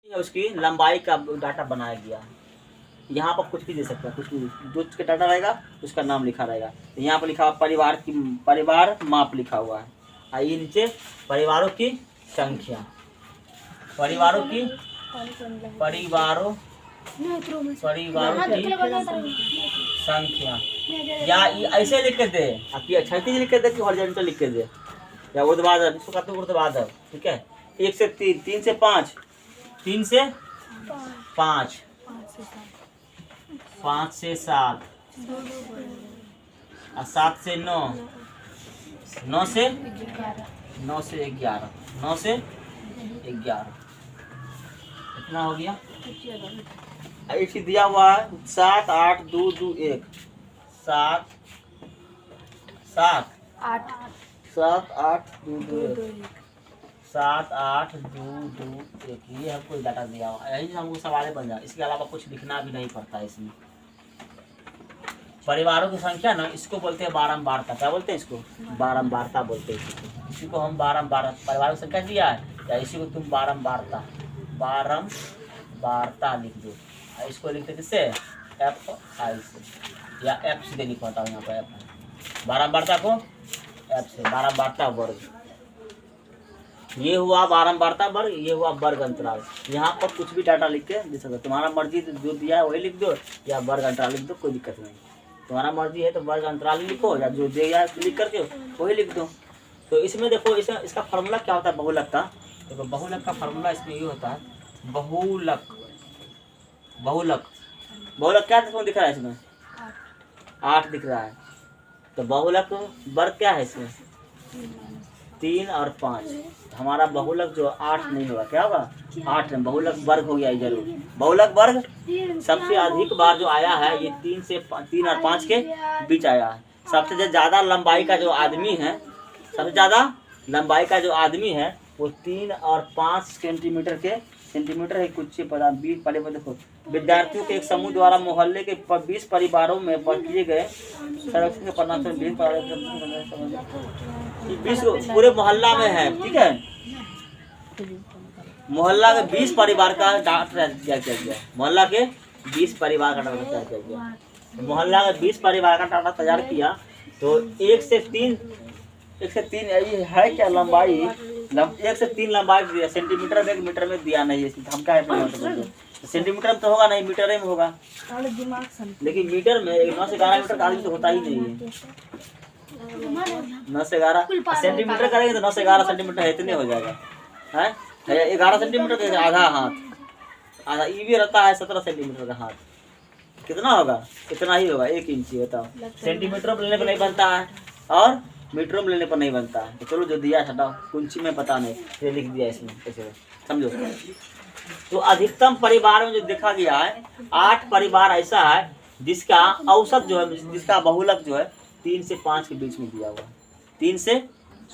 उसकी लंबाई का डाटा बनाया गया है। यहाँ पर कुछ भी दे सकते हैं, कुछ भी जो उसका डाटा रहेगा उसका नाम लिखा रहेगा। तो यहाँ पर लिखा हुआ परिवार माप लिखा हुआ है। आइए नीचे परिवारों की संख्या, परिवारों की संख्या, या ऐसे लिख के दे, आपकी क्षैतिज लिख के दे कि हॉरिजॉन्टल लिख के दे, या ऊर्ध्वाधर, इसको कहते हैं ऊर्ध्वाधर। ठीक है, 1 से 3, 3 से 5, 3 से 5, 5 से 7, 7 से 9, 9 से 11, 9 से 11, कितना हो गया? ऐसे दिया हुआ है 7 8 2 2 1, 7 7 8 7 8 2 2 1, 7 8 2 2 1, ये हमको डाटा दिया हुआ है। यही हमको सवाल बन जाए, इसके अलावा कुछ लिखना भी नहीं पड़ता है इसमें। परिवारों की संख्या ना, इसको बोलते हैं बारंबारता। क्या बोलते हैं इसको? बारंबारता बोलते हैं। इसी को हम बारंबार परिवारों की संख्या दिया है, या इसी को तुम बारंबारता लिख दो। इसको लिखते किससे? एफ आई से, या एफ सीधे लिखवाता हूँ यहाँ पर एफ। बारंबारता को एफ से, बारंबारता वर्ग। ये हुआ बारंबारता वर्ग, ये हुआ वर्ग अंतराल। यहाँ पर कुछ भी डाटा लिख के दे सकते, तुम्हारा मर्जी, जो दिया है वही लिख दो, या वर्ग अंतराल लिख दो, कोई दिक्कत नहीं। तुम्हारा मर्जी है तो वर्ग अंतराल लिखो, या जो दिया है लिख करके वही लिख दो। तो इसमें देखो, इसका फार्मूला क्या होता है बहुलक का? देखो बहुलक का फार्मूला इसमें ये होता है, बहुलक क्या दिख रहा है इसमें? 8 दिख रहा है। तो बहुलक वर्ग क्या है इसमें? 3 और 5। हमारा बहुलक जो 8 नहीं होगा, क्या होगा? 8 नहीं, बहुलक वर्ग हो गया जरूर। बहुलक वर्ग सबसे अधिक बार जो आया है ये 3 और 5 के बीच आया है। सबसे ज़्यादा लंबाई का जो आदमी है, सबसे ज़्यादा लंबाई का जो आदमी है वो 3 और 5 सेंटीमीटर है कुछ 20 पहले देखो। विद्यार्थियों के एक समूह द्वारा मोहल्ले के 20 परिवारों में किए गए संरक्षण के परिणाम 20 पूरे मोहल्ला में है। ठीक है, मोहल्ला के 20 परिवार का डाटा तैयार किया गया। मोहल्ला के 20 परिवार का डाटा तैयार किया गया। मोहल्ला के 20 परिवार का डाटा तैयार किया तो 1 से 3 यही है क्या लंबाई? 1 से 3 लंबाई दिया, सेंटीमीटर में, मीटर में दिया नहीं है। हम क्या है, सेंटीमीटर में तो होगा नहीं, मीटर में होगा। लेकिन मीटर में 9 से 11 मीटर का आदमी तो होता ही नहीं है। 9 से 11 सेंटीमीटर करेंगे तो 9 से 11 सेंटीमीटर इतने हो जाएगा है। 11 सेंटीमीटर का आधा हाथ, आधा ये भी रहता है 17 सेंटीमीटर का हाथ। कितना होगा? इतना ही होगा, 1 इंची। बताओ, सेंटीमीटर में लेने पर नहीं बनता है और मीटरों में लेने पर नहीं बनता है। तो चलो जो दिया हटाओ, कुंची में पता नहीं, ये लिख दिया इसमें, कैसे समझो। तो अधिकतम परिवार में जो देखा गया है 8 परिवार ऐसा है जिसका औसत जो है, जिसका बहुलक जो है 3 से 5 के बीच में दिया हुआ है। 3 से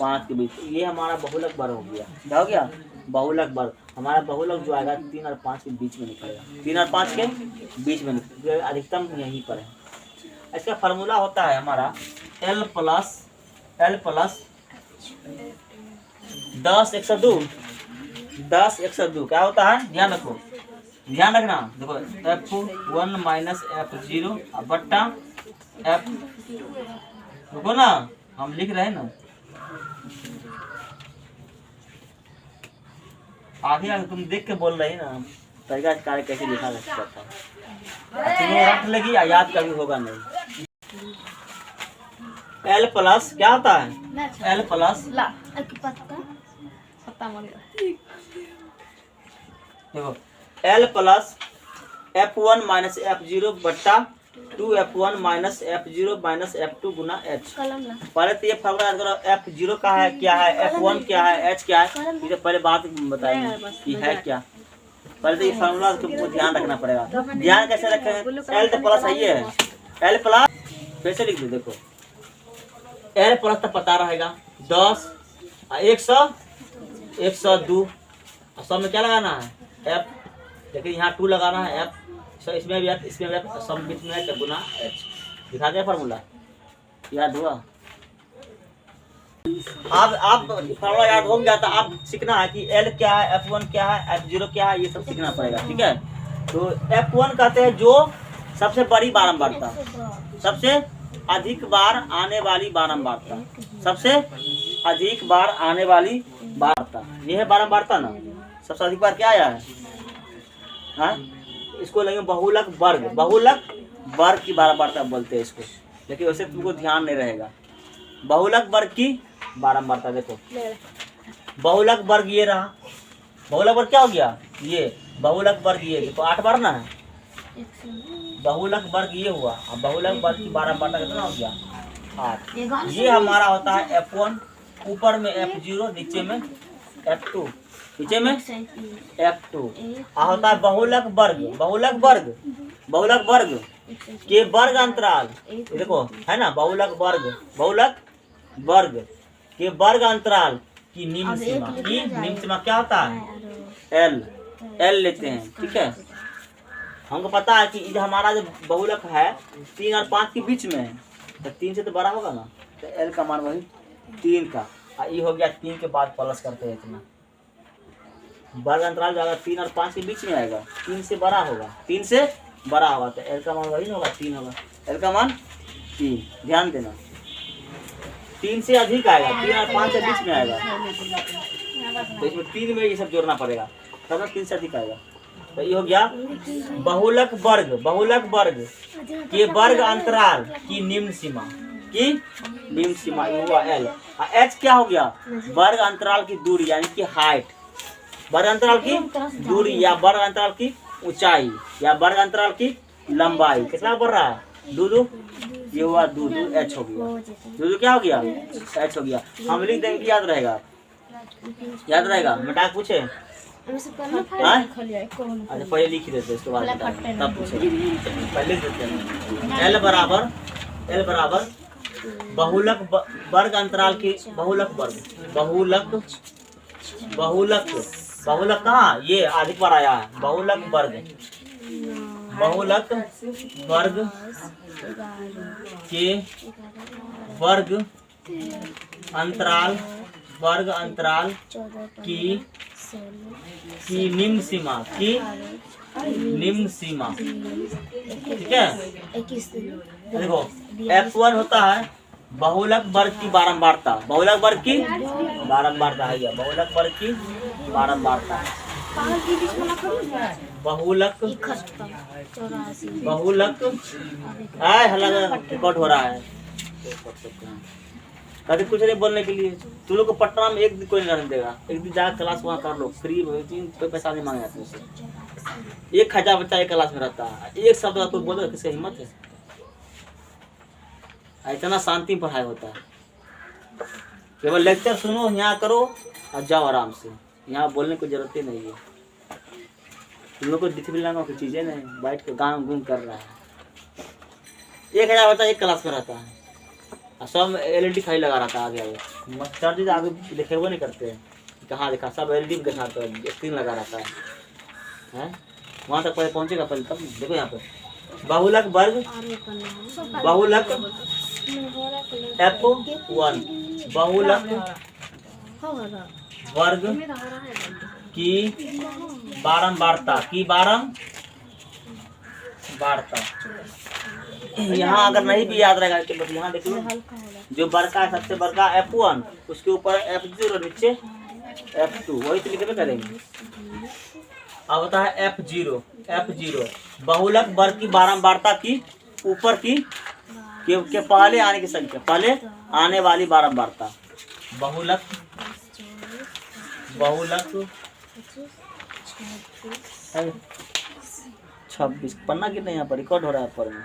5 के बीच, ये हमारा बहुलक वर्ग हो गया। क्या हो गया? बहुलक वर्ग। हमारा बहुलक जो आएगा 3 और 5 के बीच में निकलेगा। 3 और 5 के बीच में निकलेगा, अधिकतम यहीं पर है। इसका फार्मूला होता है हमारा L प्लस 10 102। 10 102 क्या होता है? ध्यान रखो, ध्यान रखना। देखो F1 माइनस F0 बट्टा F, देखो ना हम लिख रहे हैं ना, आगे तुम देख के बोल रही ना, तरीका कार्य कैसे लिखा जा सकता है। तुम्हें रट लगी या याद कभी होगा नहीं। L प्लस क्या होता है? L प्लस देखो L plus F1 minus F0 बट्टा 2F1 minus F0 minus F2 गुना H। पहले तो ये फॉर्मूला करो, F0 का है क्या है, F1 क्या है, H क्या है, ये पहले बात बताएंगे कि है क्या। पहले तो ये फॉर्मूला तुमको ध्यान रखना पड़ेगा। ध्यान कैसे रखेंगे? L तो प्लस है, L प्लस कैसे लिख दो? देखो L प्लस तो पता रहेगा 10 102, सब में क्या लगाना है? F, लेकिन यहाँ 2 लगाना है F, इसमें भी F, इसमें भी F, सब बीच में गुना H। दिखा दिया फार्मूला, याद हुआ? आप फॉर्मूला याद हो गया तो आप सीखना है कि एल क्या है, F1 क्या है, F0 क्या है, ये सब सीखना पड़ेगा। ठीक है, तो F1 कहते हैं जो सबसे बड़ी बारंबारता, सबसे अधिक बार आने वाली बारंबारता, सबसे अधिक बार आने वाली बारंबारता, ये है बारंबारता ना। सबसे अधिक बार क्या आया है, हाँ? इसको लेंगे बहुलक वर्ग, बहुलक वर्ग की बारंबारता बोलते हैं इसको, लेकिन वैसे तुमको ध्यान नहीं रहेगा। बहुलक वर्ग की बारंबारता देखो, बहुलक वर्ग ये रहा, बहुलक वर्ग क्या हो गया, ये बहुलक वर्ग ये देखो 8 बार ना है, बहुलक वर्ग ये हुआ। अब बहुलक वर्ग की बारंबारता कितना हो गया, 8। ये हमारा होता है F1, ऊपर में F0, नीचे में F2, नीचे में F2। होता है बहुलक वर्ग, बहुलक वर्ग, बहुलक वर्ग के वर्ग अंतराल, देखो है ना, बहुलक वर्ग, बहुलक वर्ग के वर्ग अंतराल की निम्न सीमा, की निम्न सीमा क्या होता है, L, L लेते हैं। ठीक है, हमको पता है कि ये हमारा जो बहुलक है 3 और 5 के बीच में है, तो 3 से तो बड़ा होगा ना, तो L का मान वही 3 का, और ये हो गया 3 के बाद प्लस करते हैं इतना। वर्ग अंतराल जो अगर 3 और 5 के बीच में आएगा 3 से बड़ा होगा, 3 से बड़ा होगा, तो L का मान वही होगा 3 होगा, L का मान 3। ध्यान देना, 3 से अधिक आएगा, 3 और 5 के बीच में आएगा, तो इसमें 3 में ये सब जोड़ना पड़ेगा, तब 3 से अधिक आएगा। तो ये हो गया बहुलक वर्ग, बहुलक वर्ग के वर्ग अंतराल की निम्न सीमा, की निम्न सीमा हुआ L। H क्या हो गया, वर्ग अंतराल की दूरी यानी कि हाइट, वर्ग अंतराल की दूरी या वर्ग अंतराल की ऊंचाई या वर्ग अंतराल की लंबाई, कितना बढ़ रहा है, 2 ये हुआ 2 H हो गया, 2 क्या हो गया, H हो गया। हम लिख देंगे, याद रहेगा, याद रहेगा, मिटा पूछे, अच्छा पहले लिख ही देते उसके बाद तब पूछे, पहले लिख देते हैं। L बराबर बहुलक वर्ग अंतराल की, बहुलक वर्ग, बहुलक, बहुलक, बहुलक कहाँ, ये अधिक बार आया है, बहुलक वर्ग, बहुलक वर्ग के वर्ग अंतराल, वर्ग अंतराल की निम्न सीमा, की निम्न सीमा। ठीक है, देखो F1 होता है बहुलक वर्ग की बारंबारता, बहुलक वर्ग की बारंबारता है, यह बहुलक वर्ग की बारंबारता, बहुलक, बहुलक रिकॉर्ड हो रहा है, कभी कुछ नहीं बोलने के लिए। तुम लोग को पटना में एक दिन कोई नहीं रहने देगा, एक दिन जाकर क्लास वहाँ कर लो, फ्री कोई पैसा नहीं मांगे जाते उससे। 1000 बच्चा एक क्लास में रहता है, एक शब्द कोई बोलो, किसकी हिम्मत है, इतना शांति पढ़ाई होता है। केवल लेक्चर सुनो, यहाँ करो और जाओ आराम से, यहाँ बोलने की जरूरत ही नहीं है। तुम लोग को दिख भी लगा कोई चीजें नहीं, बैठ के गाँव घूम कर रहा है। 1000 बच्चा एक क्लास में रहता है, सब LED खाली लगा रहता है आगे आगे, सर जी आगे देखे हुए नहीं करते हैं, कहाँ देखा, सब LED में दिखाते हैं, स्क्रीन लगा रहता है, वहाँ तक पहले पहुँचेगा पहले तब। देखो यहाँ पे बहुलक वर्ग, बहुलक F1 बहुलक वर्ग की बारंबारता, की बारंबारता। यहाँ अगर नहीं भी याद रहेगा तो यहाँ देखिए, जो बड़का है सबसे बड़का F1, उसके ऊपर F0, नीचे F2, वही तो लिखते करेंगे। अब होता है F0 बहुलक वर्ग की बारंबारता की ऊपर की के पहले आने की संख्या, पहले आने वाली बारंबारता, बहुलक, बहुलक 26 पन्ना कितने यहाँ पर रिकॉर्ड हो रहा है, पर में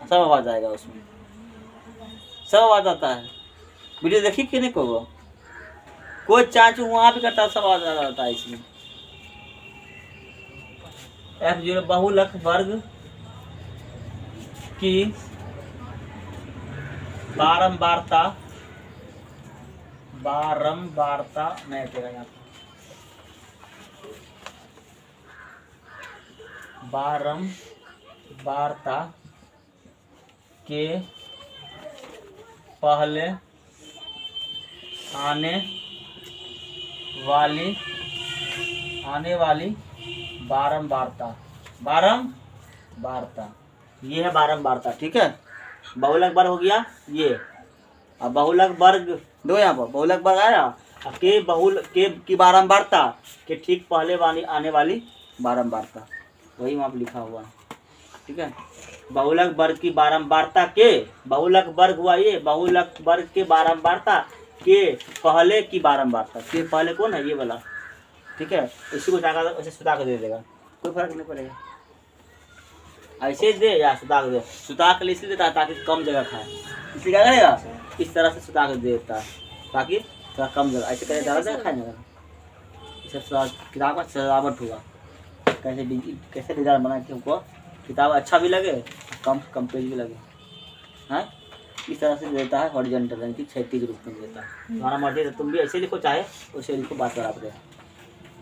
सब आवाज आएगा, उसमें सब आवाज आता है। वीडियो देखिए कि नहीं, कोई चाचू वहाँ भी करता है, सब आवाज आता है इसमें। F0 बहुलक वर्ग की बारंबारता, बारंबारता नहीं देगा यहाँ पर, बारंबारता के पहले आने वाली बारंबारता, ये है बारंबारता। ठीक है, बहुलक वर्ग हो गया ये। अब बहुलक वर्ग दो, यहाँ पर बहुलक वर्ग आया। अब के बहुल के की बारंबारता के ठीक पहले वाली आने वाली बारंबारता, वही वहाँ पर लिखा हुआ है। ठीक है, बहुलक वर्ग की बारंबारता के, बहुलक वर्ग हुआ ये, बहुलक वर्ग के बारंबारता के पहले की बारंबारता, के पहले कौन है, ये वाला। ठीक है, इसी को जाकर ऐसे सुता कर दे देगा, कोई फर्क नहीं पड़ेगा। ऐसे दे या सुता कर दे, सुता कर इसलिए देता है ताकि कम जगह खाए, इसलिए क्या करेगा, इस तरह से सुता कर दे देता है ताकि थोड़ा कम जगह, ऐसे करे ज़्यादा जगह खाएगा। इसे किताब का सजावट होगा, कैसे डिजाइन बना के हमको किताब अच्छा भी लगे, कम पेज भी लगे। हाँ, इस तरह से देता है हॉरिजॉन्टल, यानी कि क्षैतिज रूप में देता है। तुम्हारा मर्जी है, तुम भी ऐसे लिखो चाहे वैसे लिखो, बात बराबर है।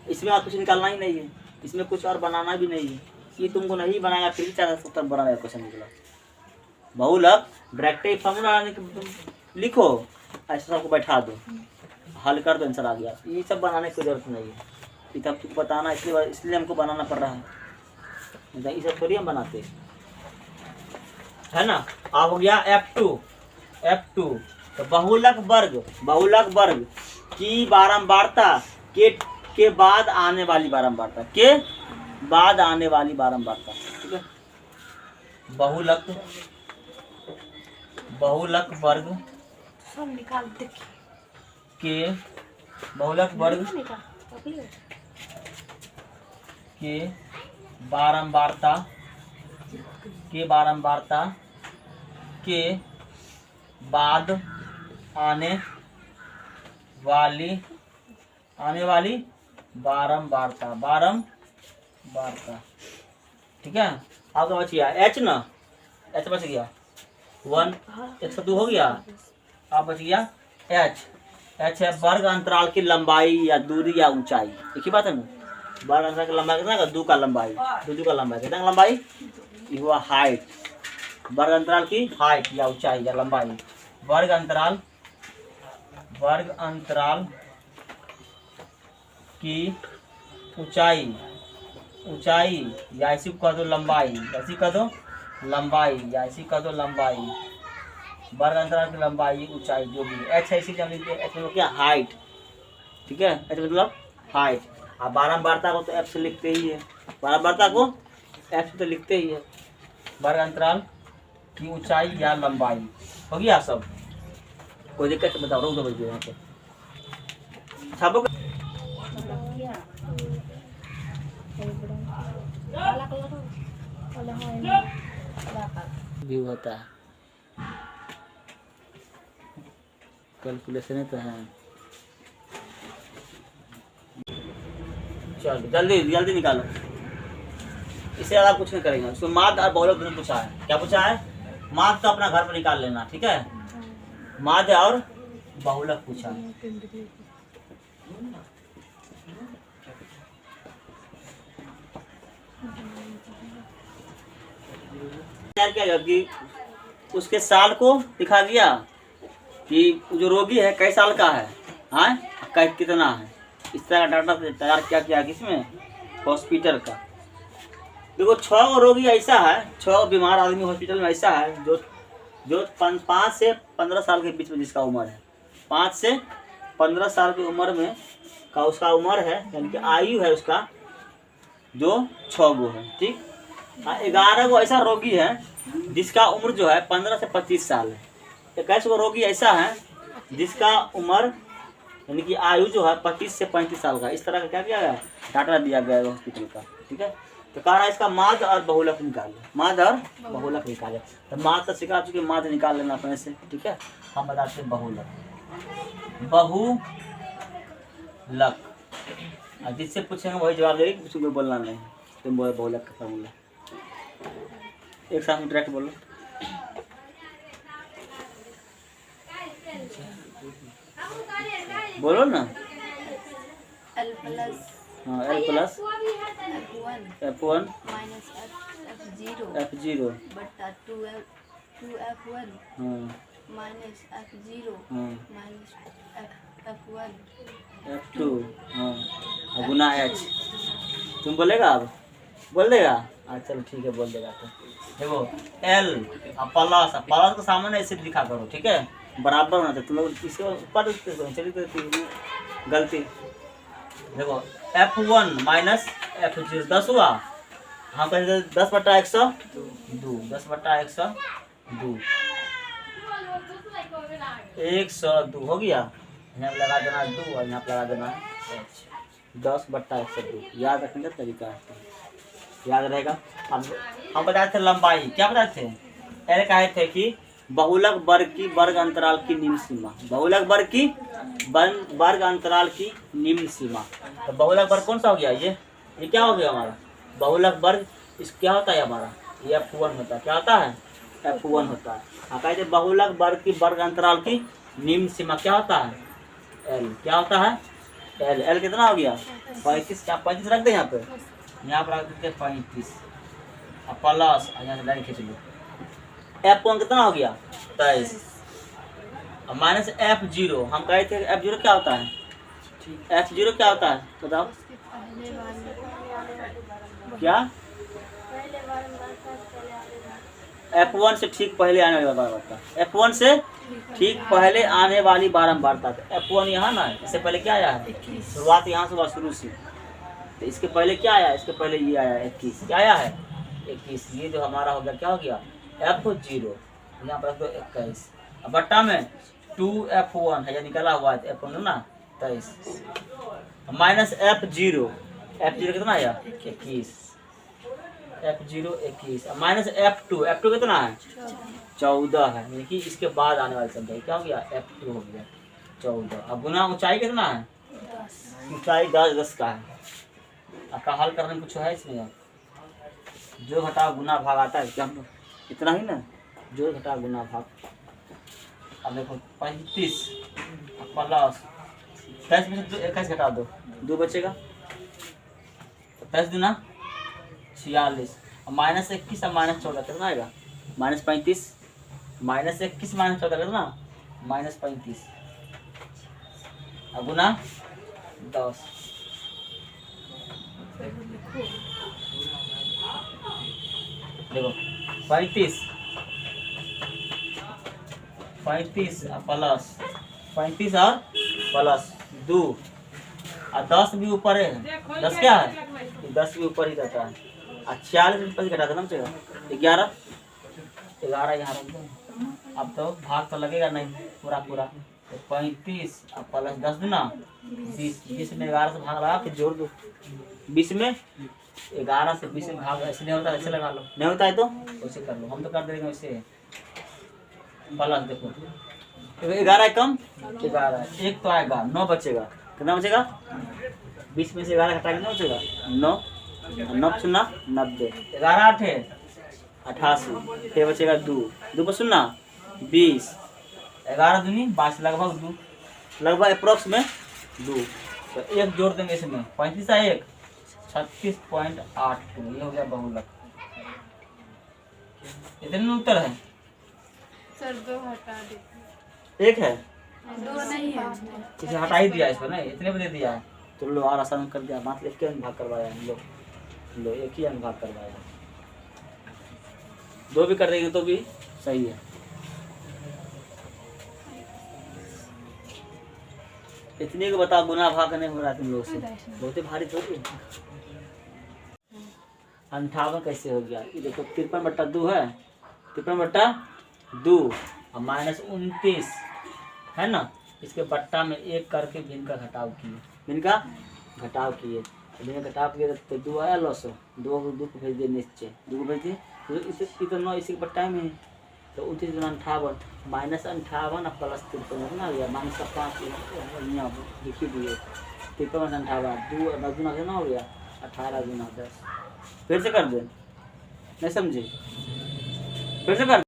इसमें और कुछ निकालना ही नहीं है, इसमें कुछ और बनाना भी नहीं है। ये तुमको नहीं बनाया फिर भी 470 बनाया क्वेश्चन निकला। बहुलक डायरेक्ट फॉर्मूला लिखो, ऐसा सबको बैठा दो, हल कर दो, आंसर आ गया। ये सब बनाने की जरूरत नहीं है, ये सब तुमको बताना इसलिए हमको बनाना पड़ रहा है, ये सब थोड़ी हम बनाते है ना। अब हो गया F2। तो बहुलक वर्ग की बारंबारता के बाद आने वाली बारंबारता, के बाद आने वाली बारंबारता। ठीक है, बहुलक वर्ग के, बहुलक वर्ग के बारंबारता के बाद आने वाली बारंबारता। ठीक है, आपका बच गया H ना, H बच गया 1, 102 हो गया। अब बच गया H है वर्ग अंतराल की लंबाई या दूरी या ऊंचाई, एक ही बात है ना। वर्ग अंतराल की लंबाई कितना, दो का लंबाई, कितना लंबाई, ये हुआ हाइट। वर्ग अंतराल की हाइट या ऊंचाई या लंबाई, वर्ग अंतराल की ऊंचाई या ऐसी कह दो लंबाई, लंबाई, वर्ग अंतराल की लंबाई ऊंचाई जो भी H है, इसीलिए हम लिखते हैं H मतलब क्या, हाइट। ठीक है, H मतलब हाइट। अब बारंबारता को तो F से लिखते ही है, वर्ग अंतराल की ऊंचाई या लंबाई हो गया सब। कोई दिक्कत बताओ, रोक दो बल्कि यहाँ पे छापो भी होता है, कैलकुलेशन तो है। चलो जल्दी निकालो, इससे ज़्यादा कुछ नहीं करेंगे। उसमें माद और बहुलक दोनों पूछा है, क्या पूछा है, माद तो अपना घर पर निकाल लेना। ठीक है, माद और बहुलक पूछा है। क्या कि उसके साल को दिखा दिया कि जो रोगी है कई साल का है, हाँ कितना है, इस तरह का डाटा तैयार किया किसमें, हॉस्पिटल का। देखो 6 रोगी ऐसा है, 6 बीमार आदमी हॉस्पिटल में ऐसा है जो 5 से 15 साल के बीच में जिसका उम्र है, 5 से 15 साल की उम्र में का उसका उम्र है, यानी कि आयु है उसका, जो 6 गो है। ठीक, 11 गो ऐसा रोगी है जिसका उम्र जो है 15 से 25 साल है। 21 गो रोगी ऐसा है जिसका उम्र यानी कि आयु जो है 25 से 35 साल का। इस तरह का क्या किया गया, डाटा दिया गया है हॉस्पिटल का। ठीक है, तो कह रहा है इसका माद और बहुलक निकाले, तो माद तो सिखा चुके, माद निकाल लेना अपने से। ठीक है, हम बताते हैं बहुलक जिससे पूछेंगे वही जवाब देगी, कुछ भी बोलना नहीं। तुम बोलो बहुलक का फॉर्मूला, एक साथ में डायरेक्ट बोलो। बोलो ना, L plus F1 minus F0 बटा 2F1 हाँ माइनस F0 हाँ माइनस F1 F2 हाँ और गुना H। तुम बोलेगा अब? बोल देगा? अच्छा चलो ठीक है बोल देगा। तो देखो L प्लस प्लस को सामने ऐसे लिखा करो, ठीक है, बराबर होना चाहिए। तुम लोग इसके ऊपर चलिए गलती। देखो F1 माइनस F0 10 हुआ। हम कहेंगे 10/102 10/102 102 हो गया। यहाँ पे लगा देना 2 और यहाँ पे लगा देना H। 10/102 याद रखने का तरीका है, याद रहेगा। हम बताए थे लंबाई, क्या बताए थे? एल कहे थे कि बहुलक वर्ग की वर्ग अंतराल की निम्न सीमा, बहुलक वर्ग की वर्ग अंतराल की निम्न सीमा। तो बहुलक वर्ग कौन सा हो गया? ये क्या हो गया हमारा बहुलक वर्ग? इस क्या होता है हमारा? ये F1 होता है। क्या होता है? F1 होता है। हाँ कहे थे बहुलक वर्ग की वर्ग अंतराल की निम्न सीमा क्या होता है? L। क्या होता है? L कितना हो गया? 35। क्या 35 रख दे यहाँ पे? यहाँ पर रख देते 35 और प्लस यहाँ से लाइन खींच लो। F1 कितना हो गया? 23 और माइनस F0। हम कहे थे F0 क्या होता है? F0 क्या होता है बताओ? उसके पहले वाले क्या? F1 से ठीक पहले आने वाली बारंबारता। F1 से ठीक पहले आने वाली बारंबारता। F1 यहाँ ना, इससे पहले क्या आया है? शुरुआत यहाँ से हुआ, शुरू से। तो इसके पहले क्या आया? इसके पहले ये आया 21। क्या आया है? 21। ये जो हमारा हो गया क्या हो गया? F0। यहाँ पर रख दो 21 और बट्टा में 2F1 है, ये निकला हुआ है F1 ना 23 माइनस F0। F0 कितना आया? 21। F0 21 माइनस F2 कितना है? 14 है, यानी कि इसके बाद आने वाली संख्या क्या हो गया? F2 हो गया 14। अब गुना ऊंचाई कितना है? ऊंचाई 10 का है। आपका हल करने में कुछ है इसमें? आप जो घटाव गुना भाग आता है क्या? हम इतना ही ना, जो घटाव गुना भाग। अब देखो 35 प्लस 10 में से 21 घटा दो, 2 बचेगा। 10 दूना 46 और माइनस 21 और माइनस 14 कितना आएगा? माइनस 35 माइनस 21 माइनस 14 कितना? माइनस 35 और गुना 10। देखो 35 और प्लस 35 और प्लस 2 और 10 भी ऊपर है। 10 क्या है? 10 भी ऊपर ही रहता है। 46 में घटा देना चाहिए 11 यहाँ रख दो। अब तो भाग तो लगेगा नहीं पूरा पूरा। तो 35 और प्लस 10 दूना 20 में 11 से भाग लगा फिर जोड़ दो। 20 में 11 से 20 में भाग ऐसे नहीं होता, ऐसे लगा लो। नहीं होता है तो वैसे कर लो, हम तो कर देंगे वैसे। प्लस देखो 11 कम 11 एक तो आएगा 9 बचेगा। कितना बचेगा? 20 में से 11 घटा के 9 बचेगा 9 9 सुनना 90 11 8 है 88 फिर बचेगा 2 पर सुनना 20 11 दूनी 22 लगभग अप्रोक्स में 2। तो एक जोड़ देंगे इसमें 35 का 1 36.82 ये हो गया बहुलक। इतने उत्तर है सर 2 हटा दे। एक है 2 नहीं है, इसे हटा ही दिया इसको नहीं, इतने बजे दिया है। तो लो और आसान कर दिया, मात्र एक ही अनुभाग करवाया हम लोग। लो एक ही अनुभाग करवाया, 2 भी कर देंगे तो भी सही है। इतने को बताओ गुना भाग नहीं हो रहा तुम लोग से, बहुत ही भारी थोड़ी। 58 कैसे हो गया? ये देखो 53/2 है, 53/2 और माइनस 29 है ना। इसके बट्टा में 1 करके भिन्न का घटाव किए, भिन्न का घटाव किए। भिन्न घटाव किए तो 2 आया लॉस, 2 को भेज दिए नीचे, 2 को भेज दिए तो इसे तो 9 इसी के बट्टा में है। तो 29 × 58 माइनस 58 और प्लस 53 कितना हो गया? माइनस 5 यहाँ लिखी दिए 53 × 58 2 और 9 गुना कितना हो गया? 18 × 10। फिर से कर दे, नहीं समझे? फिर से कर